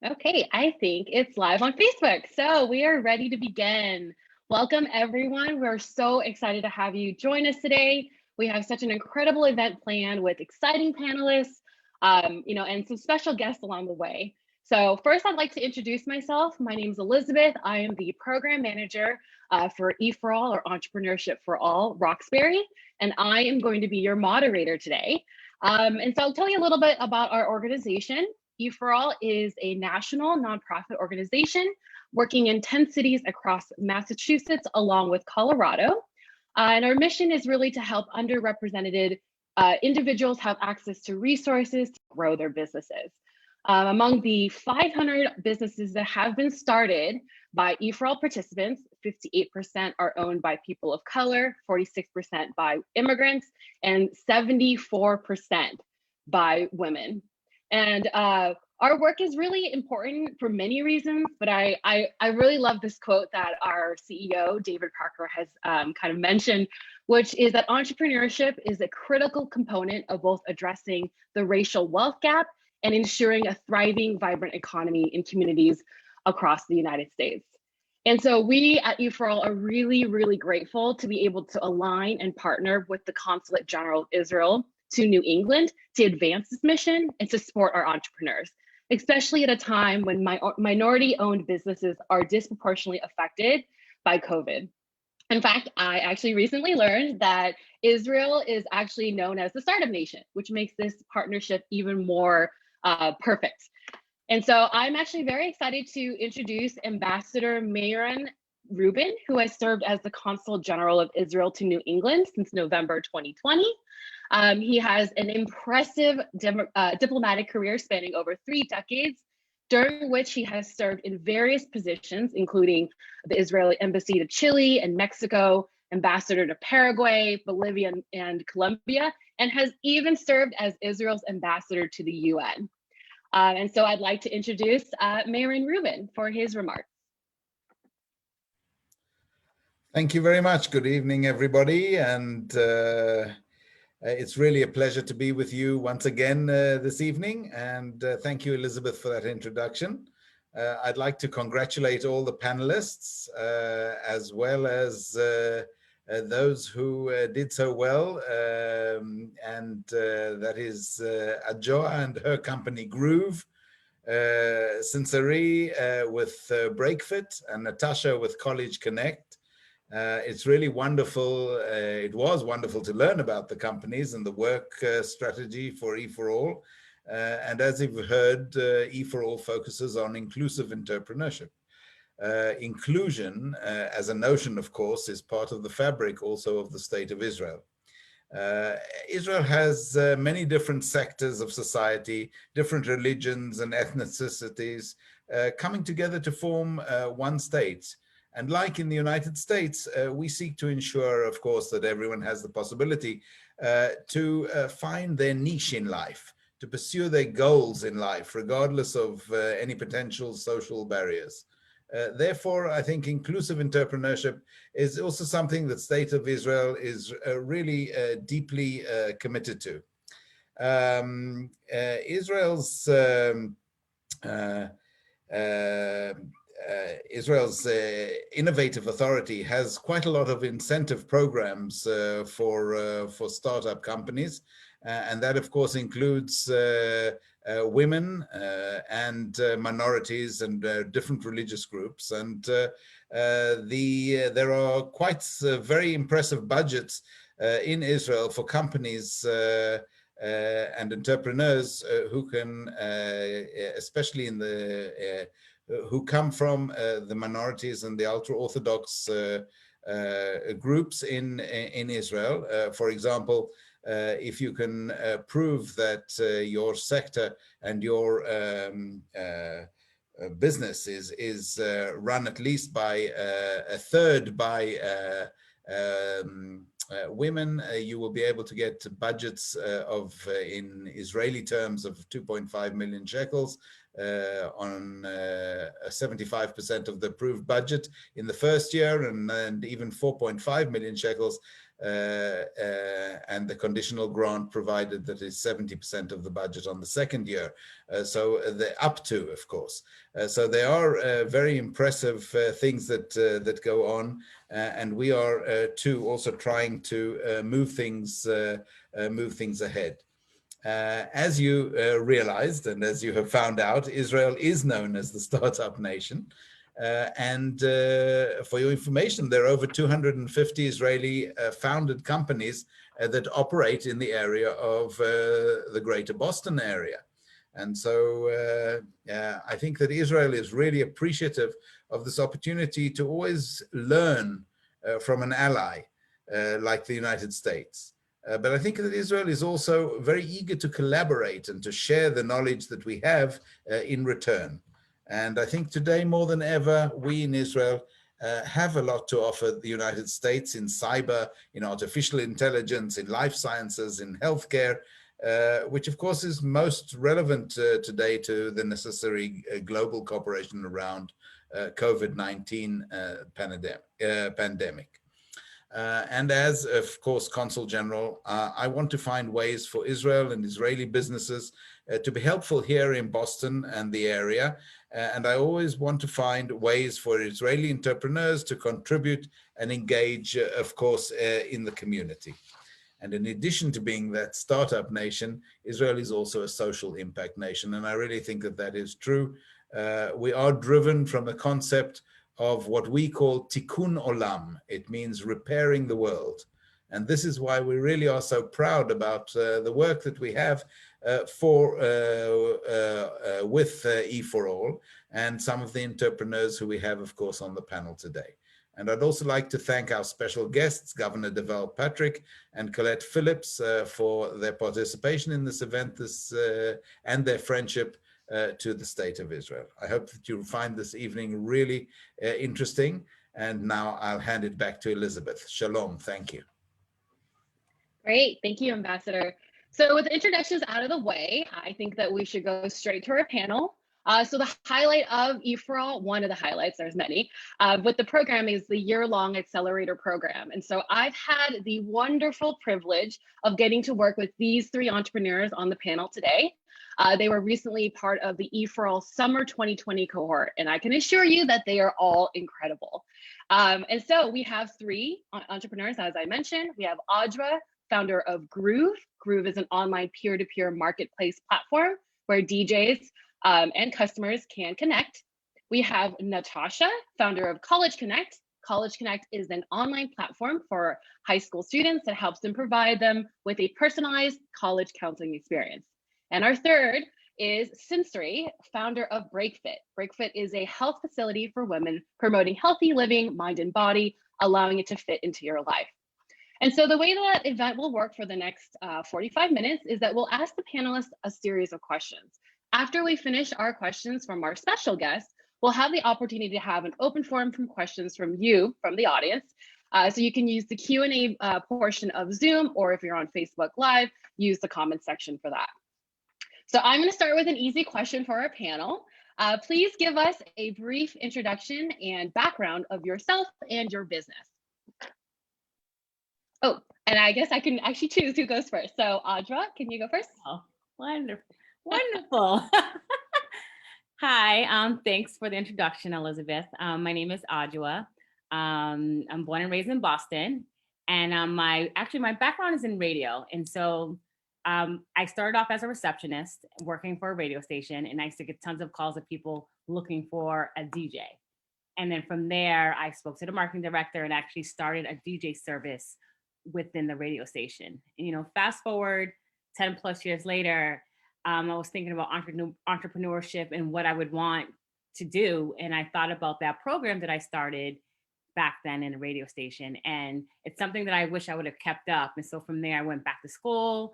Okay, I think it's live on Facebook. So we are ready to begin. Welcome, everyone. We're so excited to have you join us today. We have such an incredible event planned with exciting panelists, and some special guests along the way. So first, I'd like to introduce myself. My name is Elizabeth. I am the program manager for EforAll, or Entrepreneurship for All Roxbury, and I am going to be your moderator today. And so I'll tell you a little bit about our organization. EforAll is a national nonprofit organization working in 10 cities across Massachusetts, along with Colorado. And our mission is really to help underrepresented individuals have access to resources to grow their businesses. Among the 500 businesses that have been started by EforAll participants, 58% are owned by people of color, 46% by immigrants, and 74% by women. And our work is really important for many reasons, but I really love this quote that our CEO, David Parker, has kind of mentioned, which is that entrepreneurship is a critical component of both addressing the racial wealth gap and ensuring a thriving, vibrant economy in communities across the United States. And so we at EforAll are really, really grateful to be able to align and partner with the Consulate General of Israel to New England to advance this mission and to support our entrepreneurs, especially at a time when minority-owned businesses are disproportionately affected by COVID. In fact, I actually recently learned that Israel is actually known as the startup nation, which makes this partnership even more perfect. And so I'm actually very excited to introduce Ambassador Maron Rubin, who has served as the Consul General of Israel to New England since November 2020. He has an impressive diplomatic career spanning over 3 decades, during which he has served in various positions, including the Israeli embassy to Chile and Mexico, ambassador to Paraguay, Bolivia, and Colombia, and has even served as Israel's ambassador to the UN. And so I'd like to introduce Marin Rubin for his remarks. Thank you very much. Good evening, everybody. And it's really a pleasure to be with you once again this evening. And thank you, Elizabeth, for that introduction. I'd like to congratulate all the panelists, as well as those who did so well. That is Adjoa and her company Gruuvv, Sinceri with Breakfit, and Natasha with CollegeConnect. It's really wonderful. It was wonderful to learn about the companies and the work strategy for EforAll. And as you've heard, EforAll focuses on inclusive entrepreneurship. Inclusion as a notion, of course, is part of the fabric also of the State of Israel. Israel has many different sectors of society, different religions and ethnicities coming together to form one state. And like in the United States, we seek to ensure, of course, that everyone has the possibility to find their niche in life, to pursue their goals in life, regardless of any potential social barriers. Therefore, I think inclusive entrepreneurship is also something that State of Israel is really deeply committed to. Israel's innovative authority has quite a lot of incentive programs for startup companies, and that of course includes women and minorities and different religious groups. And there are quite very impressive budgets in Israel for companies and entrepreneurs who can, especially in the who come from the minorities and the ultra-Orthodox groups in Israel. For example, if you can prove that your sector and your business is run at least by a third by women, you will be able to get budgets of, in Israeli terms, of 2.5 million shekels on 75% of the approved budget in the first year, and even 4.5 million shekels and the conditional grant provided that is 70% of the budget on the second year. So they're up to, of course. So there are very impressive things that go on, and we are too also trying to move things ahead. As you realized, and as you have found out, Israel is known as the startup nation. And for your information, there are over 250 Israeli founded companies that operate in the area of the greater Boston area. And so I think that Israel is really appreciative of this opportunity to always learn from an ally like the United States. But I think that Israel is also very eager to collaborate and to share the knowledge that we have in return. And I think today more than ever, we in Israel have a lot to offer the United States in cyber, in artificial intelligence, in life sciences, in healthcare, which of course is most relevant today to the necessary global cooperation around COVID-19 pandemic. And as, of course, Consul General, I want to find ways for Israel and Israeli businesses to be helpful here in Boston and the area. And I always want to find ways for Israeli entrepreneurs to contribute and engage, of course, in the community. And in addition to being that startup nation, Israel is also a social impact nation. And I really think that that is true. We are driven from the concept of what we call tikkun olam. It means repairing the world. And this is why we really are so proud about the work that we have with EforAll and some of the entrepreneurs who we have, of course, on the panel today. And I'd also like to thank our special guests, Governor Deval Patrick and Colette Phillips, for their participation in this event and their friendship to the State of Israel. I hope that you'll find this evening really interesting. And now I'll hand it back to Elizabeth. Shalom. Thank you. Great. Thank you, Ambassador. So with the introductions out of the way, I think that we should go straight to our panel. So the highlight of EforAll, one of the highlights, there's many, with the program is the year-long accelerator program. And so I've had the wonderful privilege of getting to work with these three entrepreneurs on the panel today. They were recently part of the EforAll Summer 2020 cohort, and I can assure you that they are all incredible. And so we have three entrepreneurs, as I mentioned. We have Adjoa, founder of Gruuvv. Gruuvv is an online peer-to-peer marketplace platform where DJs and customers can connect. We have Natasha, founder of CollegeConnect. CollegeConnect is an online platform for high school students that helps them provide them with a personalized college counseling experience. And our third is Sensory, founder of BreakFit. BreakFit is a health facility for women promoting healthy living, mind and body, allowing it to fit into your life. And so the way that event will work for the next 45 minutes is that we'll ask the panelists a series of questions. After we finish our questions from our special guests, we'll have the opportunity to have an open forum from questions from you, from the audience. So you can use the Q&A portion of Zoom, or if you're on Facebook Live, use the comment section for that. So I'm going to start with an easy question for our panel. Please give us a brief introduction and background of yourself and your business. Oh, and I guess I can actually choose who goes first. So Adjoa, can you go first? Oh, wonderful. Wonderful. Hi, thanks for the introduction, Elizabeth. My name is Adjoa. I'm born and raised in Boston, and my background is in radio. And so I started off as a receptionist working for a radio station, and I used to get tons of calls of people looking for a DJ. And then from there, I spoke to the marketing director and actually started a DJ service within the radio station. And, you know, fast forward 10 plus years later, I was thinking about entrepreneurship and what I would want to do. And I thought about that program that I started back then in a radio station. And it's something that I wish I would have kept up. And so from there, I went back to school,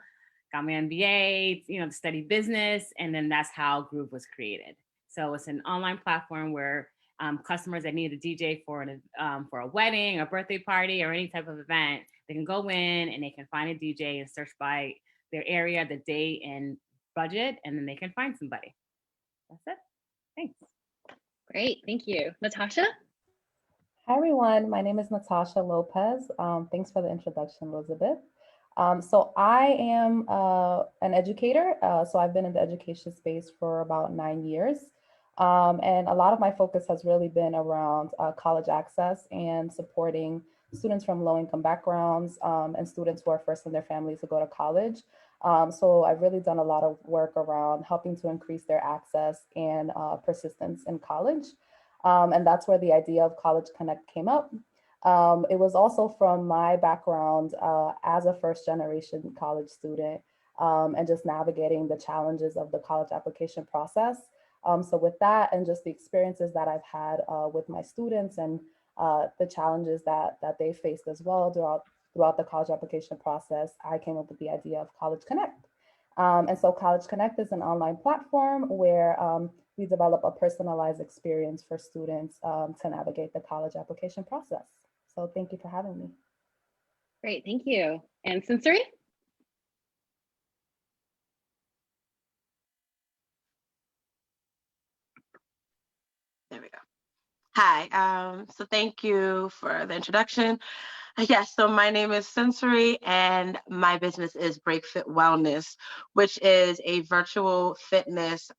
got my MBA, you know, to study business. And then that's how Gruuvv was created. So it's an online platform where customers that need a DJ for a wedding, a birthday party, or any type of event, they can go in and they can find a DJ and search by their area, the date, and budget, and then they can find somebody. That's it. Thanks. Great, thank you. Natasha? Hi, everyone. My name is Natasha Lopez. Thanks for the introduction, Elizabeth. So I am an educator. So I've been in the education space for about 9 years. And a lot of my focus has really been around college access and supporting students from low-income backgrounds and students who are first in their families to go to college. So I've really done a lot of work around helping to increase their access and persistence in college. And that's where the idea of CollegeConnect came up. It was also from my background as a first generation college student and just navigating the challenges of the college application process. So with that and just the experiences that I've had with my students and the challenges that they faced as well throughout the college application process, I came up with the idea of CollegeConnect. And so CollegeConnect is an online platform where we develop a personalized experience for students to navigate the college application process. So thank you for having me. Great, thank you. And Sensory? There we go. Hi, so thank you for the introduction. Yes, so my name is Sensory and my business is BreakFit Wellness, which is a virtual fitness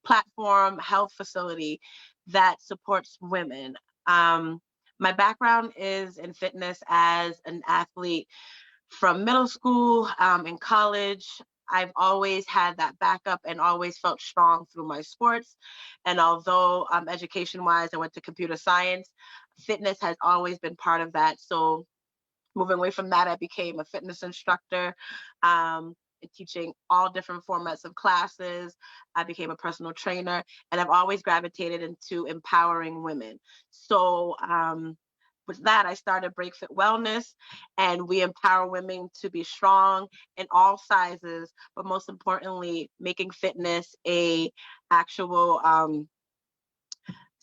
platform health facility that supports women. My background is in fitness as an athlete from middle school in college. I've always had that backup and always felt strong through my sports. And although education-wise, I went to computer science, fitness has always been part of that. So moving away from that, I became a fitness instructor, teaching all different formats of classes. I became a personal trainer, and I've always gravitated into empowering women. So with that, I started BreakFit Wellness, and we empower women to be strong in all sizes, but most importantly, making fitness a actual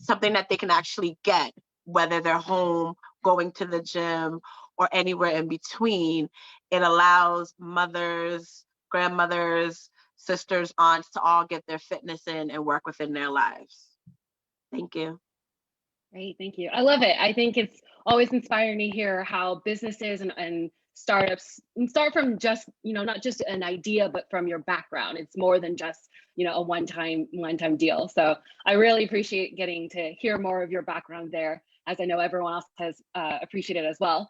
something that they can actually get, whether they're home, going to the gym, or anywhere in between. It allows mothers, grandmothers, sisters, aunts to all get their fitness in and work within their lives. Thank you. Great, thank you. I love it. I think it's always inspiring to hear how businesses and startups start from just, not just an idea, but from your background. It's more than just, a one-time deal. So I really appreciate getting to hear more of your background there, as I know everyone else has appreciated as well.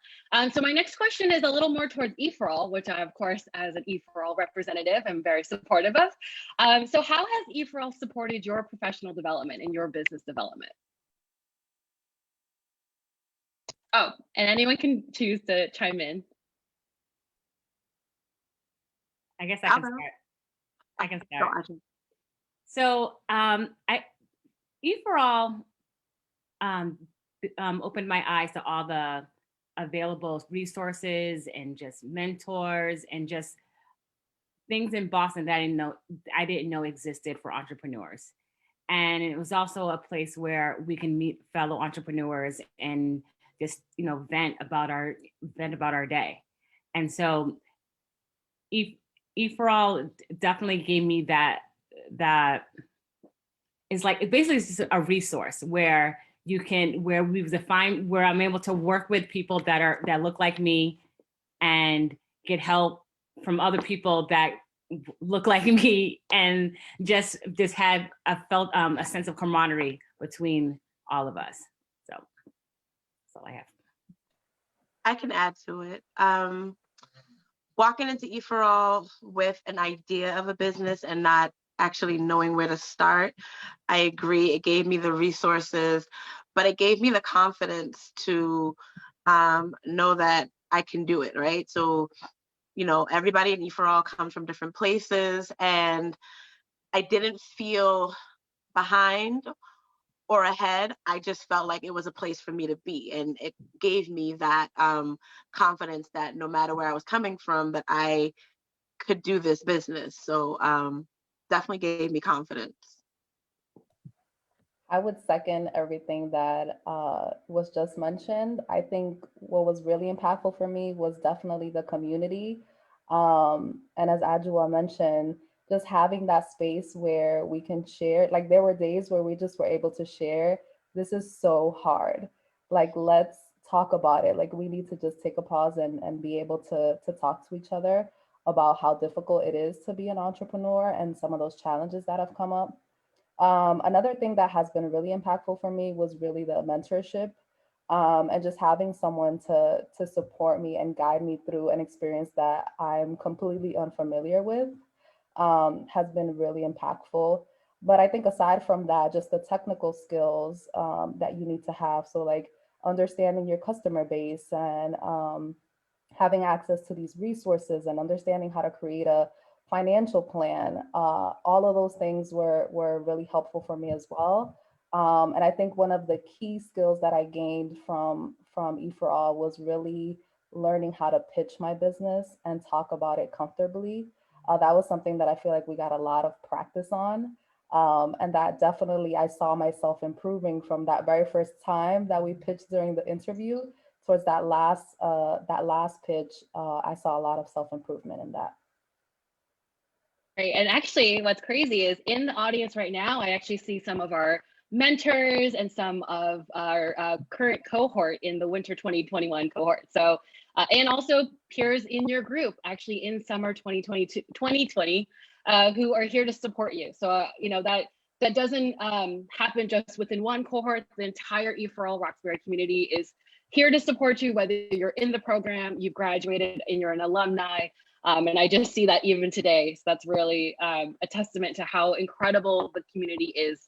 So my next question is a little more towards EforAll, which I, of course, as an EforAll representative, am very supportive of. So how has EforAll supported your professional development and your business development? Oh, and anyone can choose to chime in. I guess I can start. I can start. So EforAll opened my eyes to all the available resources and just mentors and just things in Boston that I didn't know existed for entrepreneurs. And it was also a place where we can meet fellow entrepreneurs and just vent about our day. And so EforAll definitely gave me that is like, it basically is just a resource where I'm able to work with people that look like me and get help from other people that look like me, and just had felt a sense of camaraderie between all of us. So that's all I have. I can add to it. Walking into EforAll with an idea of a business and not actually knowing where to start, I agree. It gave me the resources, but it gave me the confidence to know that I can do it, right? So, everybody in EforAll comes from different places, and I didn't feel behind or ahead. I just felt like it was a place for me to be. And it gave me that confidence that no matter where I was coming from, that I could do this business. So definitely gave me confidence. I would second everything that was just mentioned. I think what was really impactful for me was definitely the community. And as Adjoa mentioned, just having that space where we can share, like there were days where we just were able to share, this is so hard. like, let's talk about it. Like, we need to just take a pause and be able to talk to each other about how difficult it is to be an entrepreneur and some of those challenges that have come up. Another thing that has been really impactful for me was really the mentorship, and just having someone to support me and guide me through an experience that I'm completely unfamiliar with, has been really impactful. But I think aside from that, just the technical skills that you need to have. So like understanding your customer base and having access to these resources and understanding how to create a financial plan. All of those things were really helpful for me as well. And I think one of the key skills that I gained from EforAll was really learning how to pitch my business and talk about it comfortably. That was something that I feel like we got a lot of practice on. And that definitely I saw myself improving from that very first time that we pitched during the interview towards that last pitch. I saw a lot of self-improvement in that. Right. And actually, what's crazy is in the audience right now, I actually see some of our mentors and some of our current cohort in the winter 2021 cohort. So, and also peers in your group, actually in summer 2020, who are here to support you. So, you know, that doesn't happen just within one cohort. The entire EforAll Roxbury community is here to support you, whether you're in the program, you've graduated, and you're an alumni. And I just see that even today. So that's really a testament to how incredible the community is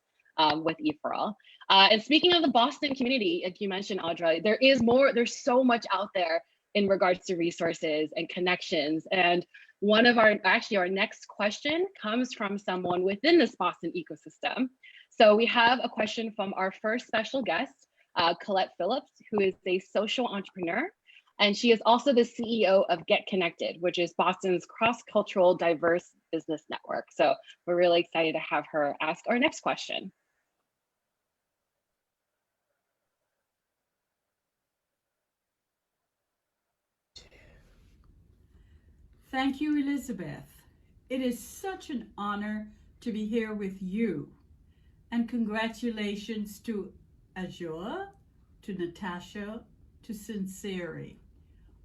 with EforAll. And speaking of the Boston community, like you mentioned, Audra, there's so much out there in regards to resources and connections. And one of our next question comes from someone within this Boston ecosystem. So we have a question from our first special guest, Colette Phillips, who is a social entrepreneur. And she is also the CEO of Get Konnected, which is Boston's cross-cultural diverse business network. So we're really excited to have her ask our next question. Thank you, Elizabeth. It is such an honor to be here with you. And congratulations to Adjoa, to Natasha, to Sincere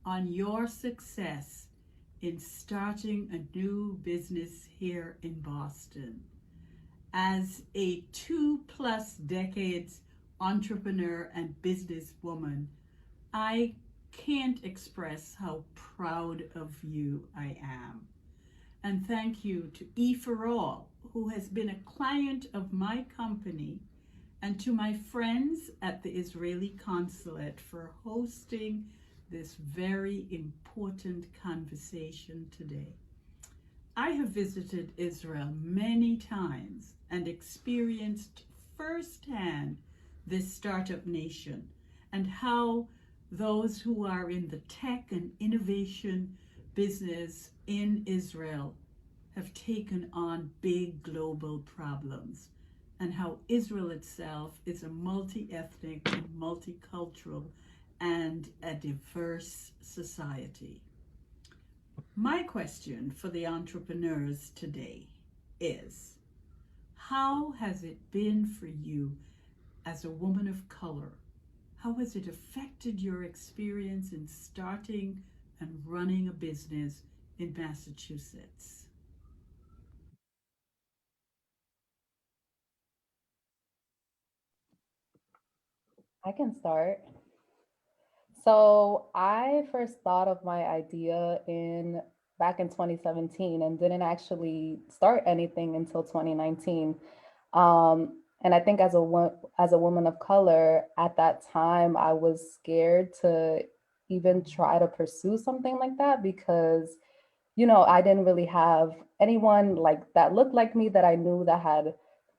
on your success in starting a new business here in Boston. As a 2+ decades entrepreneur and businesswoman, I can't express how proud of you I am. And thank you to EforAll, who has been a client of my company, and to my friends at the Israeli Consulate for hosting this very important conversation today. I have visited Israel many times and experienced firsthand this startup nation and how those who are in the tech and innovation business in Israel have taken on big global problems, and how Israel itself is a multi-ethnic and multicultural and a diverse society. My question for the entrepreneurs today is, how has it been for you as a woman of color? How has it affected your experience in starting and running a business in Massachusetts? I can start. So I first thought of my idea back in 2017 and didn't actually start anything until 2019. And I think as a woman of color at that time, I was scared to even try to pursue something like that because, you know, I didn't really have anyone like that looked like me that I knew that had,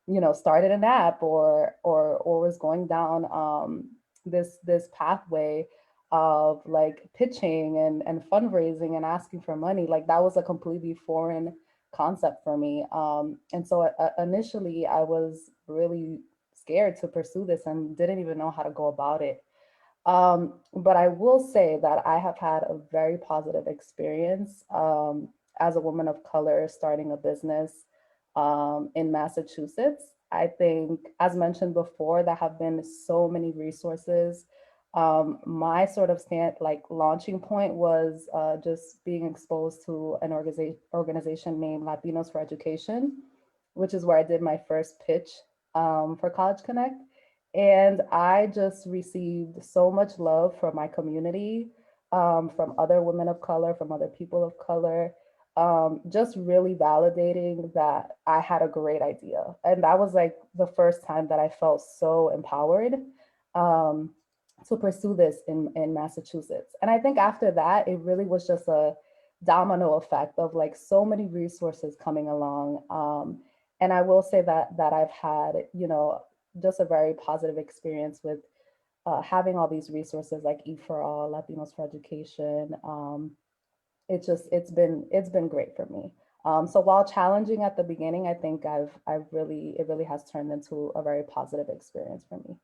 you know, started an app or was going down this pathway of like pitching and fundraising and asking for money. Like that was a completely foreign concept for me. And so initially I was really scared to pursue this and didn't even know how to go about it. But I will say that I have had a very positive experience as a woman of color starting a business in Massachusetts. I think, as mentioned before, there have been so many resources My sort of launching point was just being exposed to an organization named Latinos for Education, which is where I did my first pitch for CollegeConnect. And I just received so much love from my community, from other women of color, from other people of color, just really validating that I had a great idea. And that was like the first time that I felt so empowered to pursue this in Massachusetts. And I think after that, it really was just a domino effect of like so many resources coming along. And I will say that I've had, just a very positive experience with having all these resources like EforAll, Latinos for Education. It's been great for me. So while challenging at the beginning, I think it really has turned into a very positive experience for me.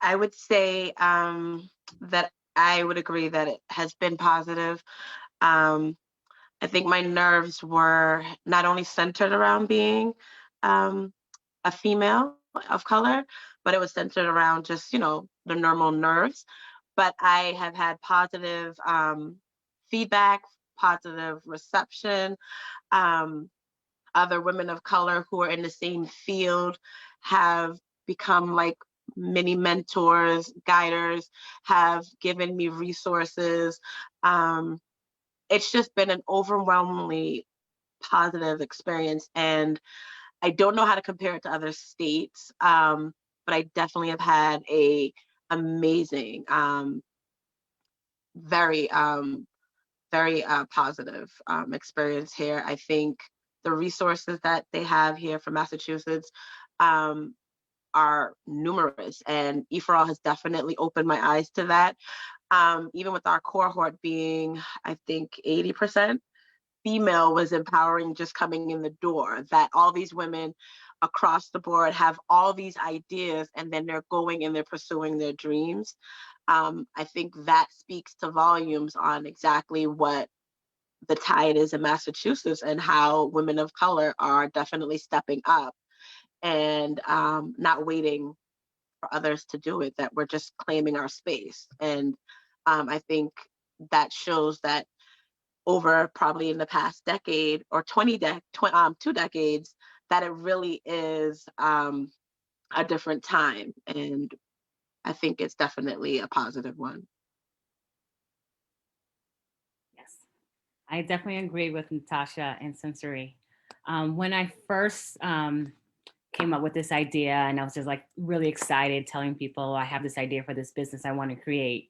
I would say that I would agree that it has been positive. I think my nerves were not only centered around being a female of color, but it was centered around just, the normal nerves. But I have had positive feedback, positive reception. Other women of color who are in the same field have become like mini mentors, guiders, have given me resources. It's just been an overwhelmingly positive experience. And I don't know how to compare it to other states, but I definitely have had a amazing, very, very positive experience here. I think the resources that they have here for Massachusetts are numerous, and EforAll has definitely opened my eyes to that. Even with our cohort being, I think, 80% female, was empowering just coming in the door, that all these women across the board have all these ideas and then they're going and they're pursuing their dreams. I think that speaks to volumes on exactly what the tide is in Massachusetts and how women of color are definitely stepping up and not waiting for others to do it, that we're just claiming our space. And I think that shows that over probably in the past decade or 2 decades, that it really is a different time. And I think it's definitely a positive one. Yes, I definitely agree with Natasha and Sensory. When I first came up with this idea, and I was just like really excited telling people I have this idea for this business I want to create.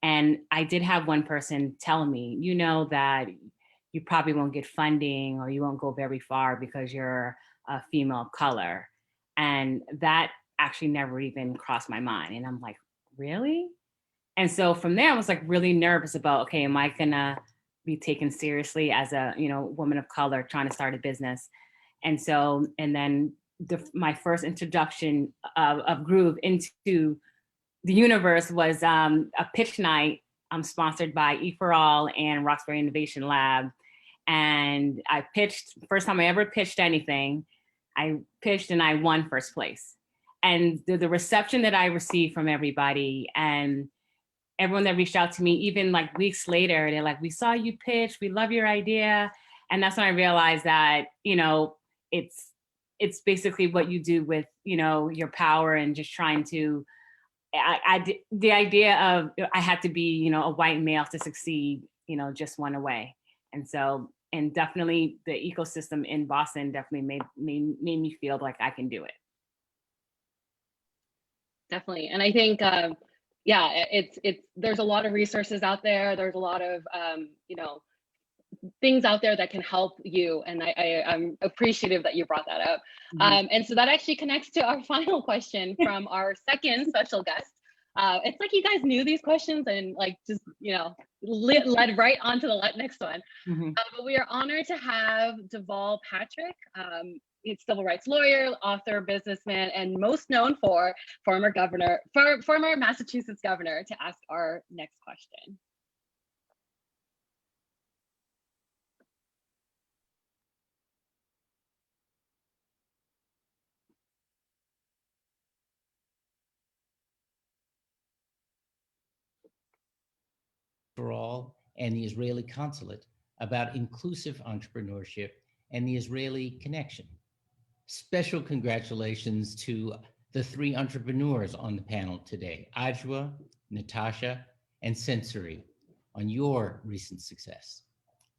And I did have one person tell me, that you probably won't get funding or you won't go very far because you're a female of color. And that actually never even crossed my mind. And I'm like, really? And so from there, I was like really nervous about, okay, am I gonna be taken seriously as a, woman of color trying to start a business? And so, and then my first introduction of Gruuvv into the universe was a pitch night sponsored by EforAll and Roxbury Innovation Lab. And I pitched, first time I ever pitched anything, I pitched and I won first place. And the reception that I received from everybody and everyone that reached out to me, even like weeks later, they're like, we saw you pitch, we love your idea. And that's when I realized that, it's basically what you do with, your power and just trying to, the idea of I had to be, a white male to succeed, just went away. And so, and definitely the ecosystem in Boston definitely made me feel like I can do it. Definitely. And I think, there's a lot of resources out there. There's a lot of, things out there that can help you. And I'm appreciative that you brought that up. Mm-hmm. And so that actually connects to our final question from our second special guest. It's like you guys knew these questions and like just, led right onto the next one. Mm-hmm. But we are honored to have Deval Patrick. He's a civil rights lawyer, author, businessman, and most known for former Massachusetts governor, to ask our next question. EforAll and the Israeli Consulate about inclusive entrepreneurship and the Israeli connection. Special congratulations to the 3 entrepreneurs on the panel today, Adjoa, Natasha, and Sensory, on your recent success.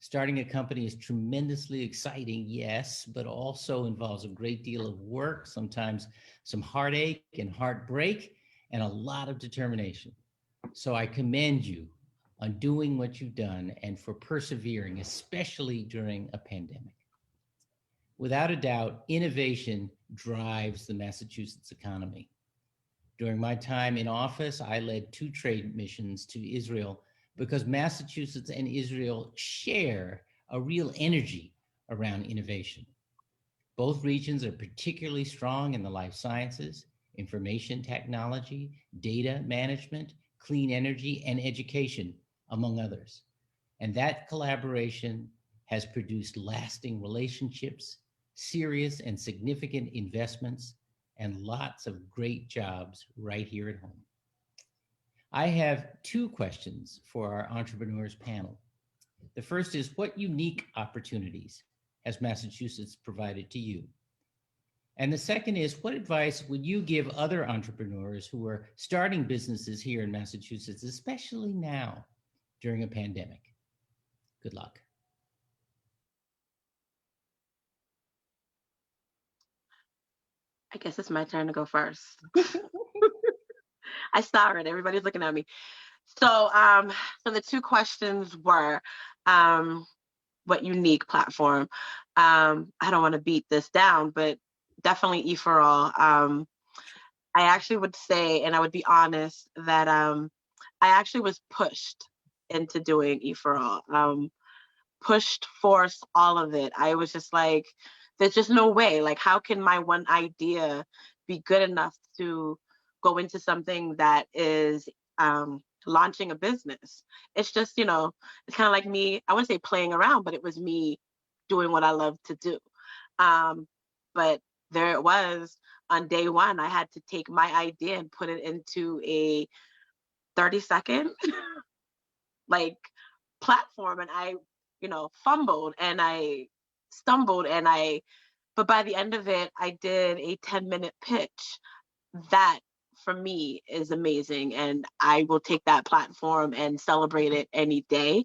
Starting a company is tremendously exciting, yes, but also involves a great deal of work, sometimes some heartache and heartbreak, and a lot of determination. So I commend you on doing what you've done and for persevering, especially during a pandemic. Without a doubt, innovation drives the Massachusetts economy. During my time in office, I led 2 trade missions to Israel because Massachusetts and Israel share a real energy around innovation. Both regions are particularly strong in the life sciences, information technology, data management, clean energy, and education, among others. And that collaboration has produced lasting relationships, serious and significant investments, and lots of great jobs right here at home. I have 2 questions for our entrepreneurs panel. The first is, what unique opportunities has Massachusetts provided to you? And the second is, what advice would you give other entrepreneurs who are starting businesses here in Massachusetts, especially now during a pandemic? Good luck. I guess it's my turn to go first. I saw it. Everybody's looking at me. So, so the 2 questions were, what unique platform? I don't want to beat this down, but definitely EforAll. I actually would say, and I would be honest, that I actually was pushed into doing EforAll. Pushed, forced, all of it. I was just like, there's just no way. Like, how can my one idea be good enough to go into something that is launching a business? It's just, it's kind of like me, I wouldn't say playing around, but it was me doing what I love to do. But there it was. On day 1, I had to take my idea and put it into a 30-second like platform, and I fumbled and I stumbled but by the end of it, I did a 10-minute pitch. That for me is amazing, and I will take that platform and celebrate it any day.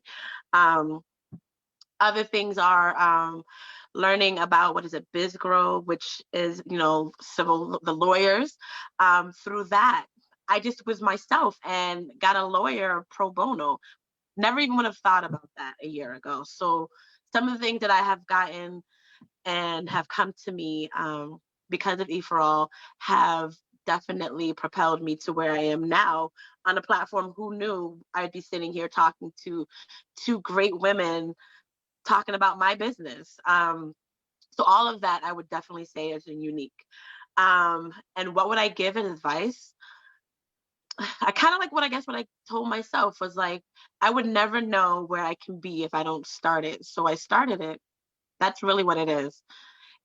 Other things are learning about, what is it, BizGrow, which is, the lawyers. Through that, I just was myself and got a lawyer pro bono. Never even would have thought about that a year ago. So some of the things that I have gotten and have come to me because of EforAll have definitely propelled me to where I am now on a platform. Who knew I'd be sitting here talking to 2 great women talking about my business. So all of that I would definitely say is unique. And what would I give as advice? I kind of like what I told myself was like, I would never know where I can be if I don't start it. So I started it. That's really what it is.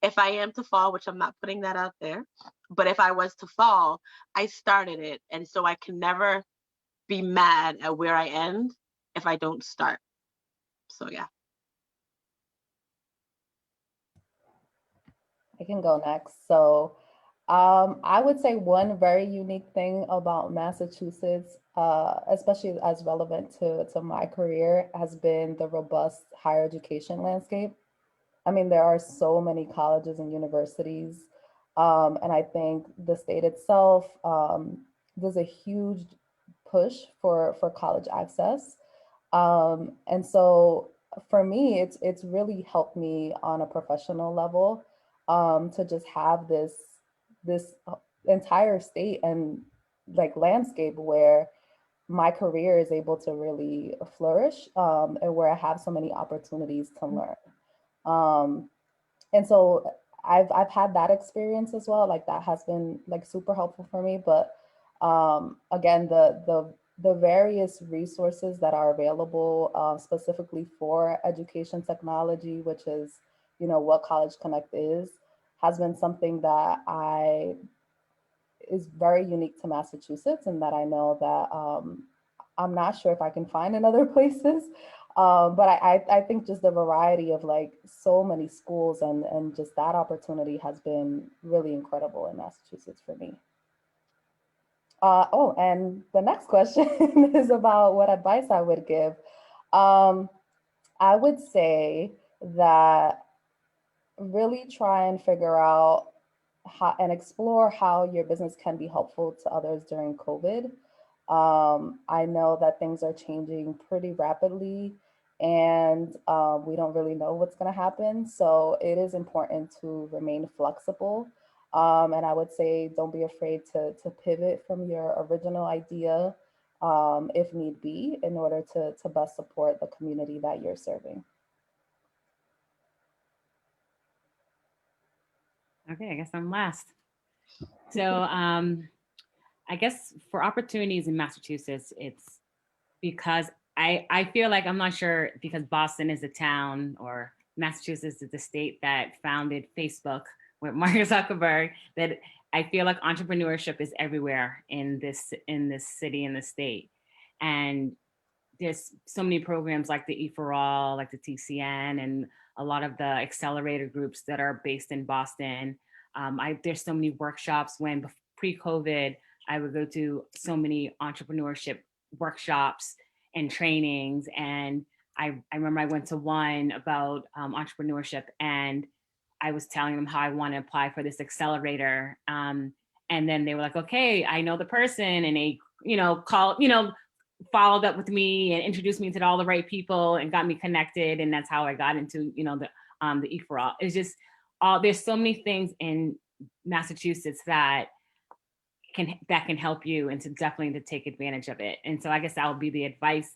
If I am to fall, which I'm not putting that out there, but if I was to fall, I started it. And so I can never be mad at where I end if I don't start. So yeah. I can go next. So I would say one very unique thing about Massachusetts, especially as relevant to my career, has been the robust higher education landscape. I mean, there are so many colleges and universities, and I think the state itself does a huge push for college access. And so for me, it's really helped me on a professional level to just have this entire state and like landscape where my career is able to really flourish, and where I have so many opportunities to learn. And so I've had that experience as well. Like that has been like super helpful for me. But again, the various resources that are available specifically for education technology, which is, what CollegeConnect is, has been something that is very unique to Massachusetts, and that I know that I'm not sure if I can find in other places. But I think just the variety of like so many schools and just that opportunity has been really incredible in Massachusetts for me. Oh, and the next question is about what advice I would give. I would say that really try and figure out how and explore how your business can be helpful to others during COVID. I know that things are changing pretty rapidly and we don't really know what's going to happen. So it is important to remain flexible. And I would say don't be afraid to pivot from your original idea if need be, in order to best support the community that you're serving. Okay, I guess I'm last. So I guess for opportunities in Massachusetts, it's because I feel like, I'm not sure, because Boston is the town or Massachusetts is the state that founded Facebook with Mark Zuckerberg, that I feel like entrepreneurship is everywhere in this city, in the state. And there's so many programs like the EforAll, like the TCN, and a lot of the accelerator groups that are based in Boston. There's so many workshops. When pre-COVID, I would go to so many entrepreneurship workshops and trainings. And I remember I went to one about entrepreneurship, and I was telling them how I want to apply for this accelerator. And then they were like, okay, I know the person. And they, followed up with me and introduced me to all the right people and got me connected. And that's how I got into, the EforAll. It's just, there's so many things in Massachusetts that can help you, and to definitely to take advantage of it. And so I guess that would be the advice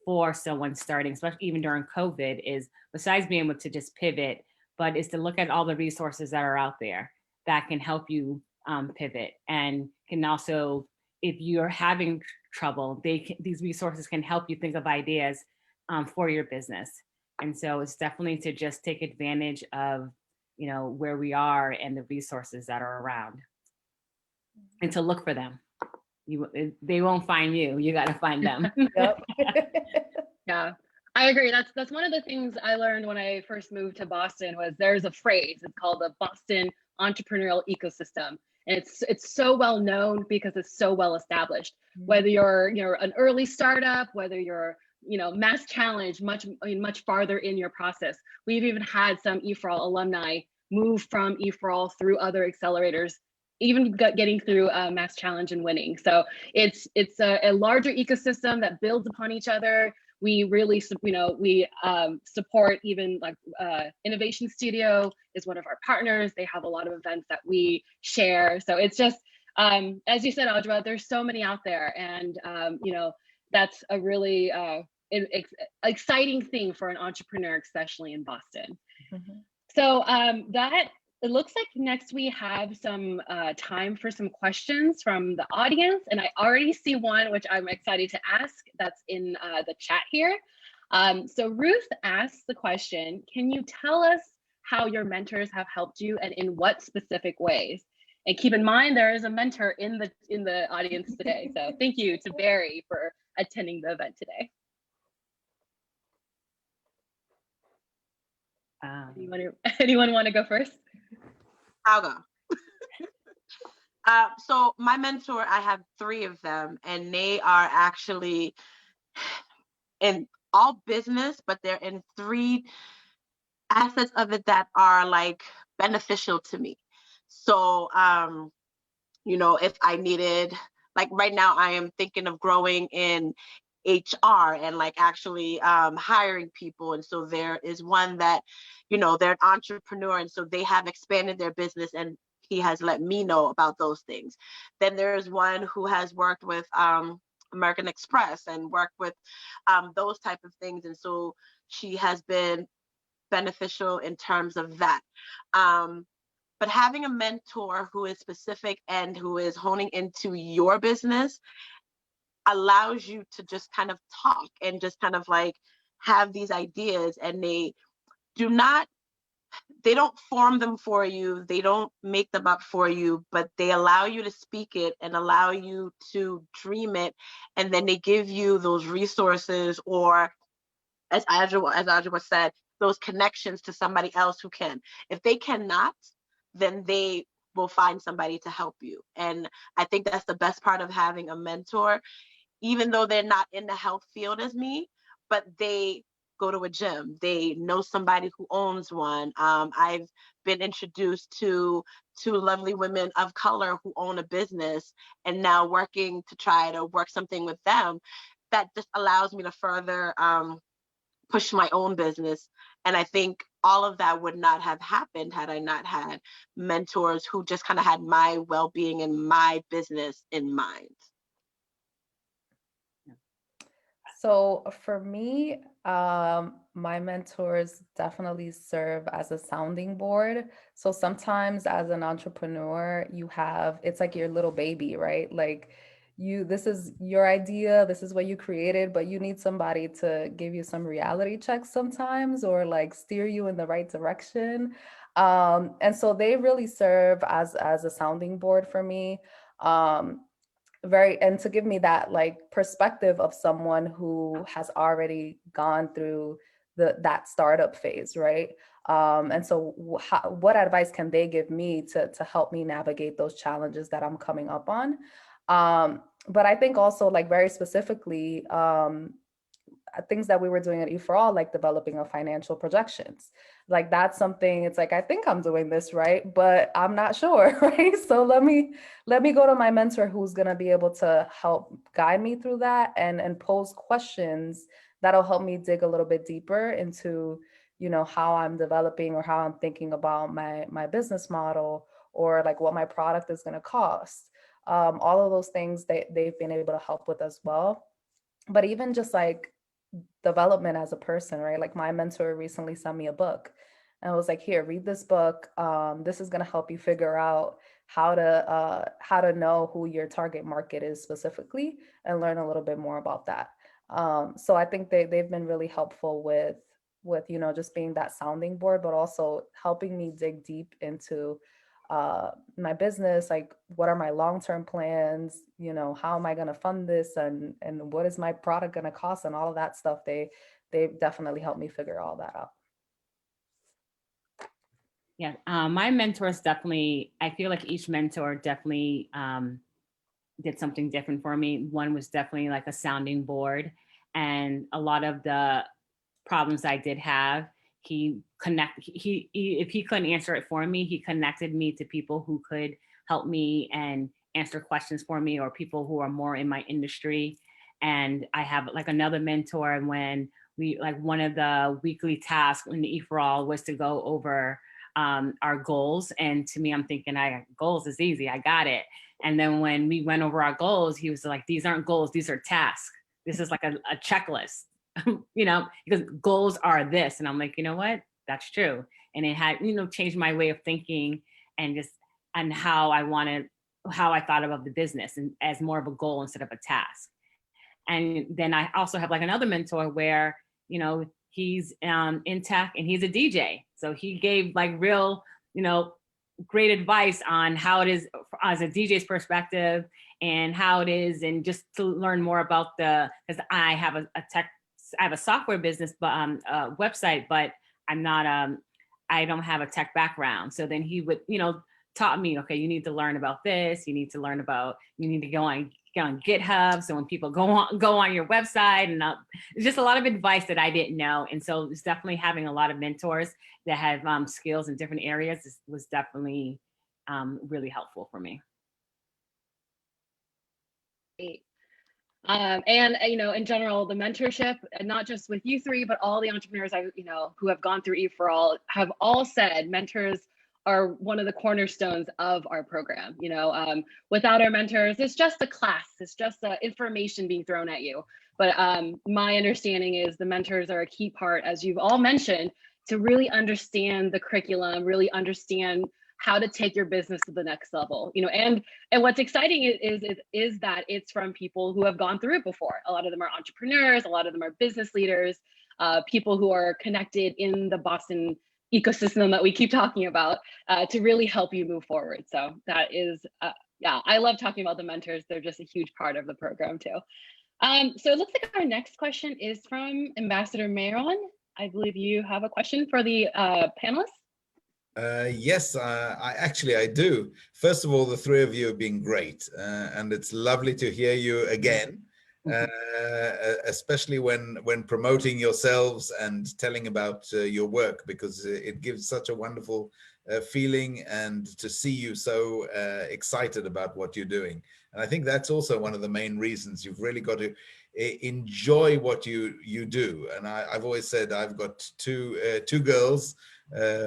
for someone starting, especially even during COVID, is besides being able to just pivot, but is to look at all the resources that are out there that can help you pivot, and can also, if you're having trouble, these resources can help you think of ideas for your business. And so it's definitely to just take advantage of, where we are and the resources that are around, and to look for them. They won't find you. You got to find them. Yep. Yeah, I agree. That's one of the things I learned when I first moved to Boston. Was there's a phrase, it's called the Boston entrepreneurial ecosystem. And it's so well known because it's so well established. Whether you're an early startup, whether you're mass challenge, much farther in your process. We've even had some EforAll alumni move from EforAll through other accelerators, even getting through mass challenge and winning. So it's a larger ecosystem that builds upon each other. We really, support, even like Innovation Studio is one of our partners. They have a lot of events that we share. So it's just, as you said, Adjoa, there's so many out there. And, that's a really exciting thing for an entrepreneur, especially in Boston. Mm-hmm. So it looks like next we have some time for some questions from the audience. And I already see one, which I'm excited to ask, that's in the chat here. So Ruth asks the question, can you tell us how your mentors have helped you and in what specific ways? And keep in mind, there is a mentor in the audience today. So thank you to Barry for attending the event today. Anyone want to go first? I'll go. So my mentor, I have 3 of them, and they are actually in all business, but they're in 3 assets of it that are like beneficial to me. So, if I needed, like right now, I am thinking of growing in HR and like actually hiring people. And so there is one that, they're an entrepreneur, and so they have expanded their business, and he has let me know about those things. Then there's one who has worked with American Express and worked with those type of things. And so she has been beneficial in terms of that. But having a mentor who is specific and who is honing into your business allows you to just kind of talk and just kind of like have these ideas, and they they don't form them for you, they don't make them up for you, but they allow you to speak it and allow you to dream it. And then they give you those resources, or as Adjoa said, those connections to somebody else who can. If they cannot, then they will find somebody to help you. And I think that's the best part of having a mentor, even though they're not in the health field as me, but they go to a gym, they know somebody who owns one. I've been introduced to lovely women of color who own a business, and now working to try to work something with them that just allows me to further push my own business. And I think all of that would not have happened had I not had mentors who just kind of had my well-being and my business in mind. So for me, my mentors definitely serve as a sounding board. So sometimes as an entrepreneur, it's like your little baby, right? Like this is your idea, this is what you created, but you need somebody to give you some reality checks sometimes, or like steer you in the right direction. And so they really serve as a sounding board for me. And to give me that like perspective of someone who has already gone through that startup phase, right? And so what advice can they give me to help me navigate those challenges that I'm coming up on? But I think also, like, very specifically, things that we were doing at EforAll, like developing a financial projections. Like that's something, it's like, I think I'm doing this right, but I'm not sure, right? So let me go to my mentor who's going to be able to help guide me through that and pose questions that'll help me dig a little bit deeper into, how I'm developing or how I'm thinking about my business model, or like what my product is going to cost. All of those things they've been able to help with as well. But even just like development as a person, right? Like my mentor recently sent me a book and I was like, here, read this book. This is going to help you figure out how to know who your target market is specifically and learn a little bit more about that. So I think they've been really helpful with just being that sounding board, but also helping me dig deep into my business, like what are my long-term plans, how am I going to fund this, and what is my product going to cost, and all of that stuff. They definitely helped me figure all that out. Yeah, my mentors definitely, I feel like each mentor definitely did something different for me. One was definitely like a sounding board, and a lot of the problems I did have, if he couldn't answer it for me, he connected me to people who could help me and answer questions for me, or people who are more in my industry. And I have like another mentor, and when we, like, one of the weekly tasks in the EforAll was to go over our goals. And to me, I'm thinking, goals is easy, I got it. And then when we went over our goals, he was like, these aren't goals, these are tasks. This is like a checklist. Because goals are this. And I'm like, you know what? That's true. And it had, changed my way of thinking and how I thought about the business, and as more of a goal instead of a task. And then I also have like another mentor where, he's in tech and he's a DJ. So he gave like real, great advice on how it is as a DJ's perspective, and how it is, and just to learn more about because I have I have a software business, but a website, but I'm not, I don't have a tech background. So then he would, taught me, okay, you need to learn about this. You need to go on GitHub. So when people go on your website, and it's just a lot of advice that I didn't know. And so it's definitely having a lot of mentors that have skills in different areas was definitely really helpful for me. Great. And in general, the mentorship, and not just with you three, but all the entrepreneurs who have gone through EforAll have all said mentors are one of the cornerstones of our program. Without our mentors, it's just a class, it's just information being thrown at you. But my understanding is the mentors are a key part, as you've all mentioned, to really understand the curriculum, really understand how to take your business to the next level, and what's exciting is that it's from people who have gone through it before. A lot of them are entrepreneurs, a lot of them are business leaders, people who are connected in the Boston, ecosystem that we keep talking about to really help you move forward. So that is, yeah, I love talking about the mentors. They're just a huge part of the program too. So it looks like our next question is from Ambassador Maron. I believe you have a question for the panelists. Yes, I do. First of all, the three of you have been great, and it's lovely to hear you again, especially when promoting yourselves and telling about your work, because it gives such a wonderful feeling, and to see you so excited about what you're doing. And I think that's also one of the main reasons. You've really got to enjoy what you do. And I've always said, I've got two girls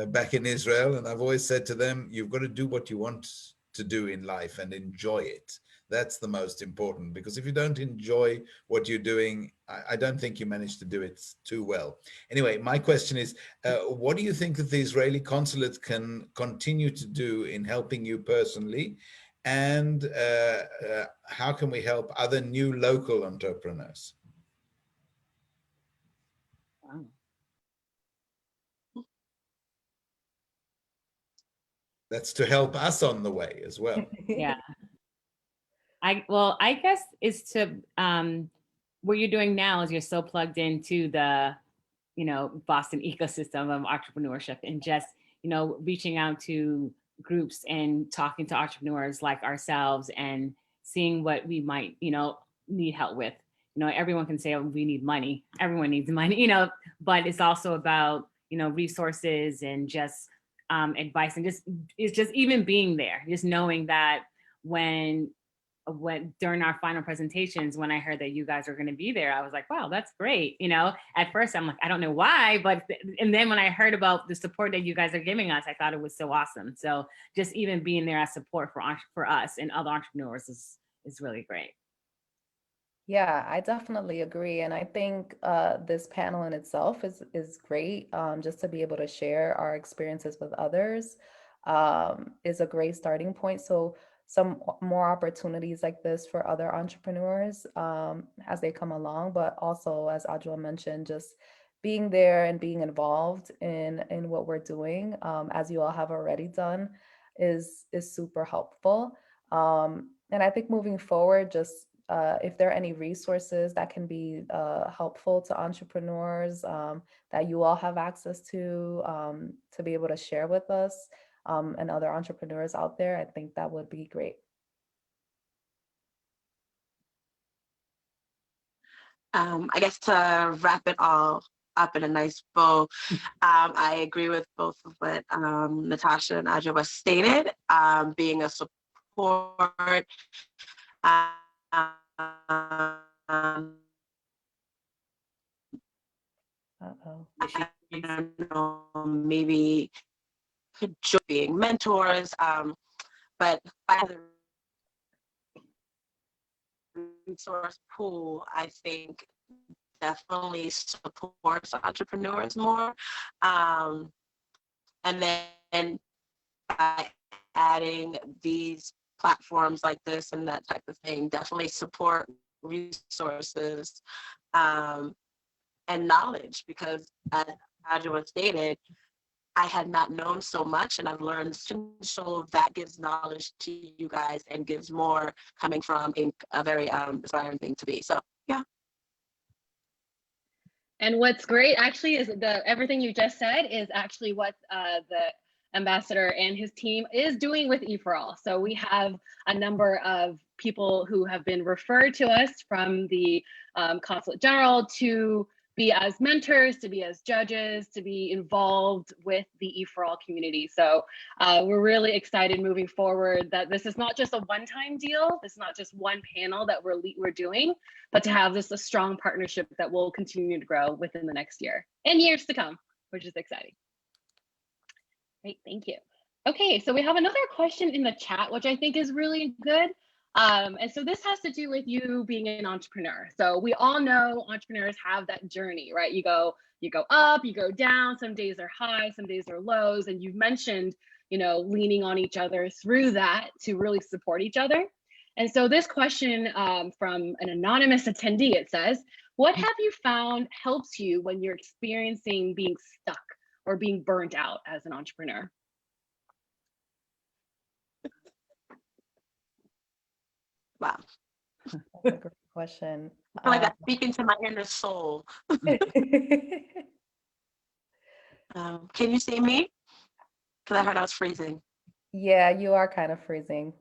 back in Israel, and I've always said to them, you've got to do what you want to do in life and enjoy it. That's the most important, because if you don't enjoy what you're doing, I don't think you manage to do it too well. Anyway, my question is, what do you think that the Israeli consulate can continue to do in helping you personally? And how can we help other new local entrepreneurs? Wow. That's to help us on the way as well. Yeah. I guess it's to what you're doing now is you're so plugged into the, Boston ecosystem of entrepreneurship, and just, reaching out to groups and talking to entrepreneurs like ourselves and seeing what we might, need help with. Everyone can say, oh, we need money. Everyone needs money, but it's also about, resources and just advice, and it's just even being there, just knowing that when during our final presentations, when I heard that you guys are going to be there, I was like, wow, that's great. At first I'm like, I don't know why, and then when I heard about the support that you guys are giving us, I thought it was so awesome. So just even being there as support for us and other entrepreneurs is really great. Yeah, I definitely agree. And I think this panel in itself is great. Just to be able to share our experiences with others is a great starting point. So some more opportunities like this for other entrepreneurs as they come along, but also, as Adjoa mentioned, just being there and being involved in what we're doing, as you all have already done, is super helpful. And I think moving forward, just if there are any resources that can be helpful to entrepreneurs that you all have access to be able to share with us and other entrepreneurs out there, I think that would be great. I guess to wrap it all up in a nice bow, I agree with both of what Natasha and Adjoa stated. Being a support, I don't know, maybe being mentors, but by the resource pool, I think definitely supports entrepreneurs more. And then by adding these platforms like this and that type of thing, definitely support resources and knowledge, because as Adjoa stated, I had not known so much, and I've learned so that gives knowledge to you guys and gives more coming from a very inspiring thing to be. So yeah. And what's great actually is everything you just said is actually what the ambassador and his team is doing with EforAll. So we have a number of people who have been referred to us from the Consulate General to be as mentors, to be as judges, to be involved with the EforAll community. So we're really excited moving forward that this is not just a one-time deal. This is not just one panel that we're doing, but to have this a strong partnership that will continue to grow within the next year and years to come, which is exciting. Great, thank you. Okay, so we have another question in the chat, which I think is really good. And so this has to do with you being an entrepreneur. So we all know entrepreneurs have that journey, right? You go up, you go down. Some days are high, some days are lows. And you've mentioned, leaning on each other through that to really support each other. And so this question from an anonymous attendee, it says, what have you found helps you when you're experiencing being stuck or being burnt out as an entrepreneur? Wow. That's a great question. I feel like I'm speaking to my inner soul. Can you see me? Because I heard I was freezing. Yeah, you are kind of freezing.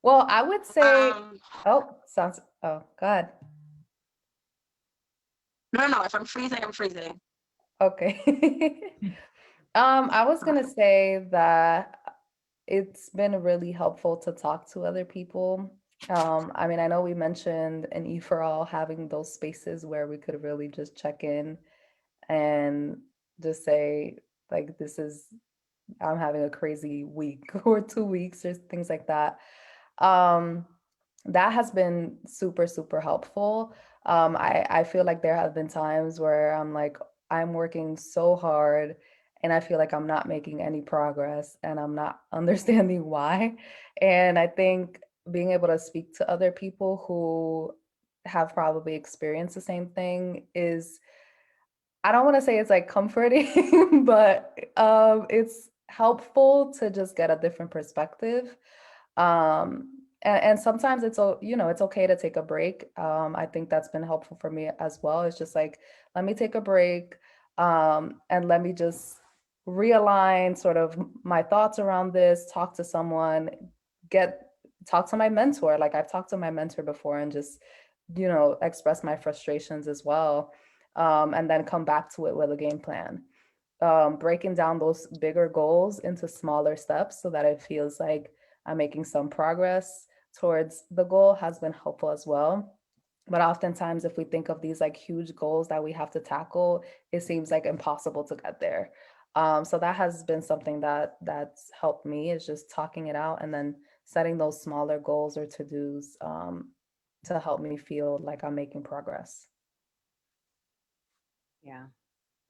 Well, I would say, oh, God. No. If I'm freezing, I'm freezing. Okay. I was gonna say that it's been really helpful to talk to other people. I mean, I know we mentioned in EforAll having those spaces where we could really just check in and just say, like, I'm having a crazy week or 2 weeks or things like that. That has been super, super helpful. I feel like there have been times where I'm like, I'm working so hard and I feel like I'm not making any progress and I'm not understanding why. And I think being able to speak to other people who have probably experienced the same thing is, I don't want to say it's like comforting, but it's helpful to just get a different perspective. And sometimes it's okay to take a break. I think that's been helpful for me as well. It's just like, let me take a break, and let me just realign sort of my thoughts around this, talk to someone, talk to my mentor. Like I've talked to my mentor before and just, express my frustrations as well. And then come back to it with a game plan. Breaking down those bigger goals into smaller steps so that it feels like I'm making some progress towards the goal has been helpful as well. But oftentimes, if we think of these like huge goals that we have to tackle, it seems like impossible to get there. So that has been something that's helped me, is just talking it out and then setting those smaller goals or to-dos to help me feel like I'm making progress. Yeah.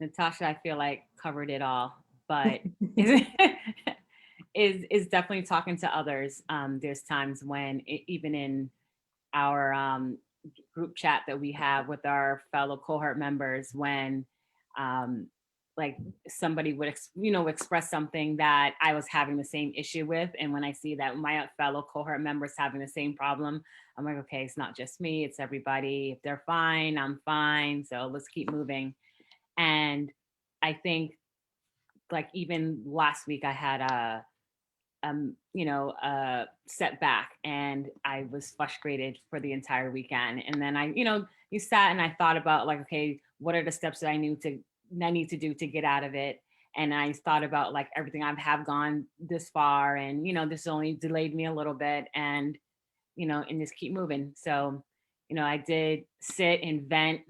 Natasha, I feel like covered it all, but is definitely talking to others. There's times when even in our group chat that we have with our fellow cohort members, when like somebody would express something that I was having the same issue with, and when I see that my fellow cohort members having the same problem, I'm like, okay, it's not just me, it's everybody. If they're fine, I'm fine, so let's keep moving. And I think, like, even last week I had a setback, and I was frustrated for the entire weekend. And then you sat and I thought about, like, okay, what are the steps that I need to do to get out of it? And I thought about like everything I have gone this far, and this only delayed me a little bit, and and just keep moving. So I did sit and vent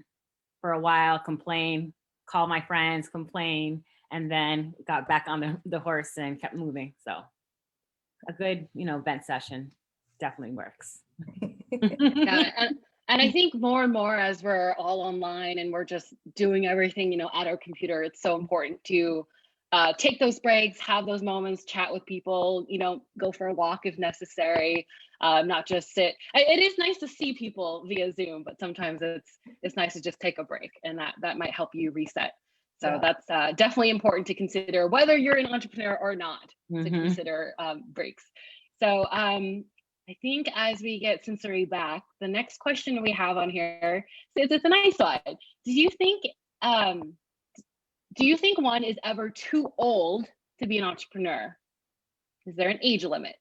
for a while, complain, call my friends, complain, and then got back on the horse and kept moving. So a good, vent session definitely works. Yeah, and I think more and more as we're all online and we're just doing everything, at our computer, it's so important to take those breaks, have those moments, chat with people, go for a walk if necessary, not just sit. It is nice to see people via Zoom, but sometimes it's nice to just take a break, and that might help you reset. So yeah, that's definitely important to consider, whether you're an entrepreneur or not, to consider breaks. So I think as we get Sensory back, the next question we have on here, it's a nice one. Do you think one is ever too old to be an entrepreneur? Is there an age limit?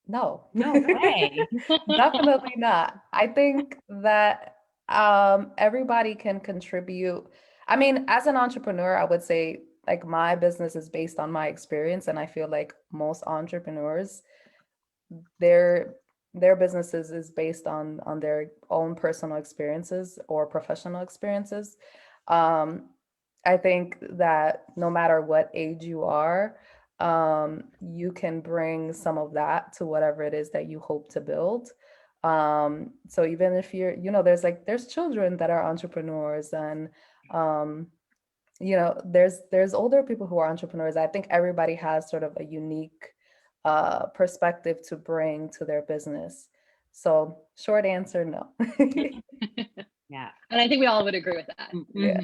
No. No way. Definitely not. I think that everybody can contribute. I mean, as an entrepreneur, I would say, like, my business is based on my experience, and I feel like most entrepreneurs, their businesses is based on their own personal experiences or professional experiences. I think that no matter what age you are, you can bring some of that to whatever it is that you hope to build. So even if you're, there's children that are entrepreneurs, and there's older people who are entrepreneurs. I think everybody has sort of a unique perspective to bring to their business. So short answer, no. Yeah. And I think we all would agree with that. Mm-hmm. Yeah.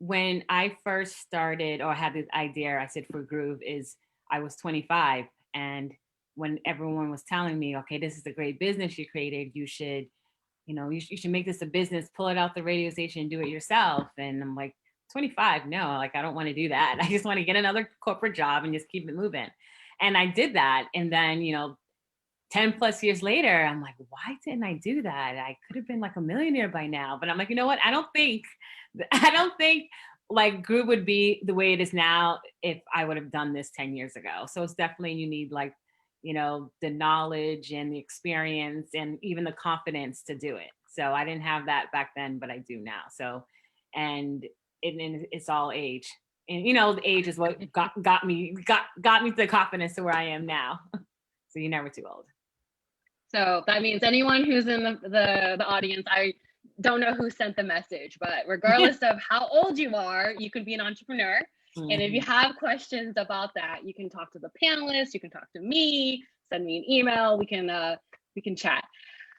When I first started or had this idea, I said for Gruuvv is I was 25. And when everyone was telling me, okay, this is a great business you created, you should, you should make this a business, pull it out the radio station, do it yourself. And I'm like, 25, no, like, I don't want to do that. I just want to get another corporate job and just keep it moving. And I did that. And then, 10 plus years later, I'm like, why didn't I do that? I could have been like a millionaire by now. But I'm like, you know what? I don't think like Gruuvv would be the way it is now if I would have done this 10 years ago. So it's definitely, you need like, the knowledge and the experience and even the confidence to do it. So I didn't have that back then, but I do now. So, and it's all age. And the age is what got me the confidence to where I am now. So you're never too old. So that means anyone who's in the audience, I don't know who sent the message, but regardless of how old you are, you can be an entrepreneur. Mm-hmm. And if you have questions about that, you can talk to the panelists, you can talk to me, send me an email, we can chat.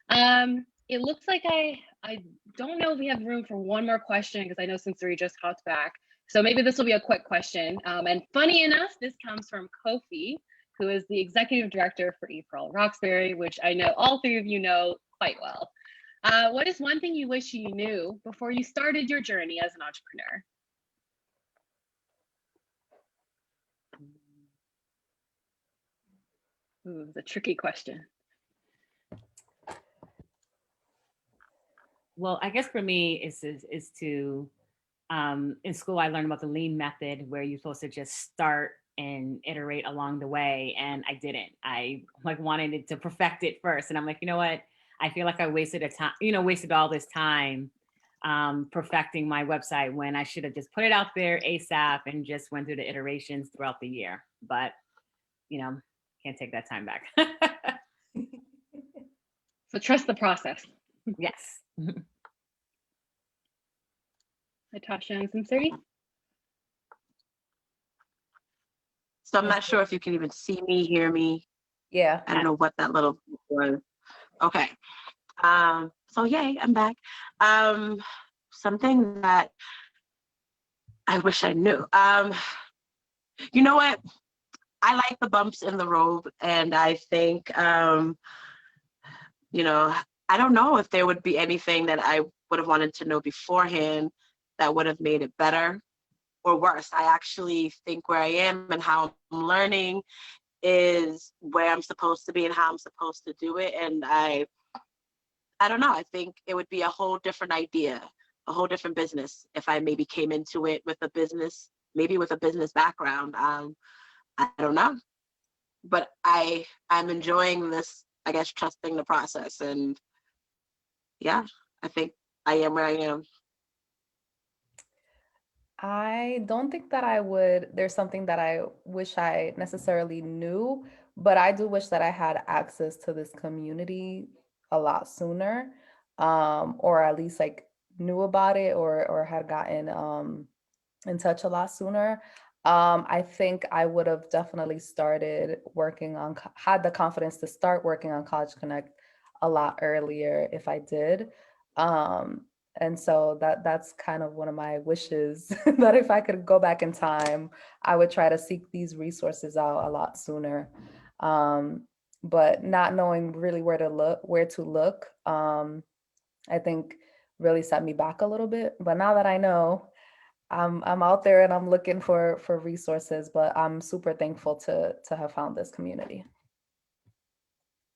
It looks like I don't know if we have room for one more question, because I know Sensory just hopped back. So maybe this will be a quick question. And funny enough, this comes from Kofi, who is the executive director for EforAll Roxbury, which I know all three of you know quite well. What is one thing you wish you knew before you started your journey as an entrepreneur? Ooh, it's a tricky question. Well, I guess for me is to, in school, I learned about the lean method, where you're supposed to just start and iterate along the way. And I didn't. I wanted it to perfect it first. And I'm like, you know what? I feel like I wasted all this time perfecting my website when I should have just put it out there ASAP and just went through the iterations throughout the year. But, can't take that time back. So trust the process. Yes. Natasha and Sensory? So I'm not sure if you can even see me, hear me. Yeah. I don't know what that little was. Okay. So yay, I'm back. Something that I wish I knew. You know what? I like the bumps in the road, and I think, I don't know if there would be anything that I would have wanted to know beforehand that would have made it better or worse. I actually think where I am and how I'm learning is where I'm supposed to be and how I'm supposed to do it. And I don't know, I think it would be a whole different idea, a whole different business if I maybe came into it with a business, maybe with a business background. I don't know, but I'm enjoying this, I guess, trusting the process. And yeah, I think I am where I am. I don't think that there's something that I wish I necessarily knew, but I do wish that I had access to this community a lot sooner, or at least like knew about it or had gotten in touch a lot sooner. I think I would have definitely had the confidence to start working on CollegeConnect a lot earlier if I did. And so that's kind of one of my wishes, that if I could go back in time, I would try to seek these resources out a lot sooner. But not knowing really where to look, I think really set me back a little bit. But now that I know, I'm out there and I'm looking for resources, but I'm super thankful to have found this community.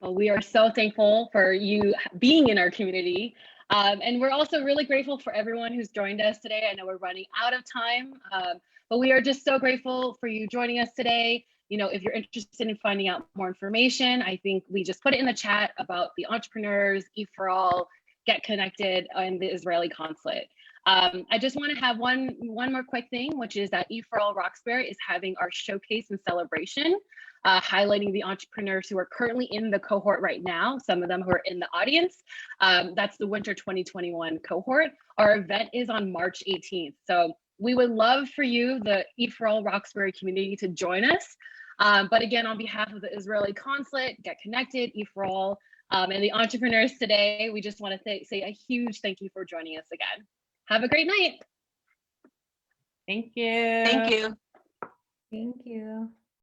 Well, we are so thankful for you being in our community. And we're also really grateful for everyone who's joined us today. I know we're running out of time, but we are just so grateful for you joining us today. If you're interested in finding out more information, I think we just put it in the chat about the entrepreneurs, EforAll, Get Konnected, and the Israeli Consulate. I just want to have one more quick thing, which is that EforAll Roxbury is having our showcase and celebration, highlighting the entrepreneurs who are currently in the cohort right now, some of them who are in the audience. That's the winter 2021 cohort. Our event is on March 18th. So we would love for you, the EforAll Roxbury community, to join us. But again, on behalf of the Israeli Consulate, Get Konnected, EforAll, and the entrepreneurs today, we just want to say a huge thank you for joining us again. Have a great night. Thank you. Thank you. Thank you.